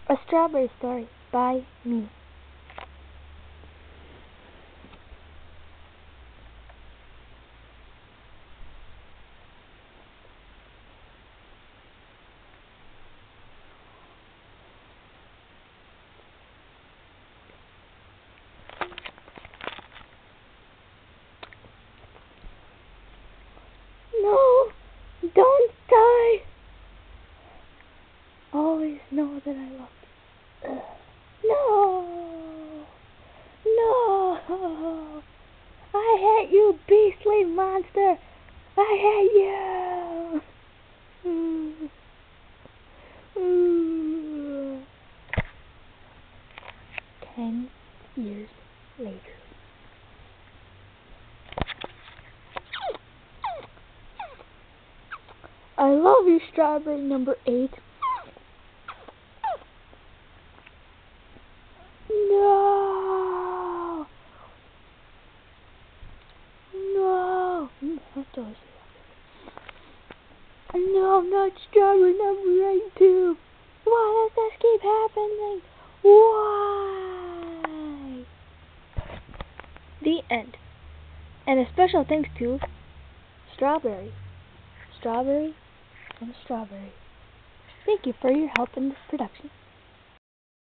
A Strawberry Story by me. No, don't die. Always know that I love you. No, no. I hate you, beastly monster. I hate you. 10 years later. I love you, Strawberry number 8. No! No! No, not Strawberry number 8 too. Why does this keep happening? Why? The end. And a special thanks to Strawberry, and Strawberry. Thank you for your help in this production.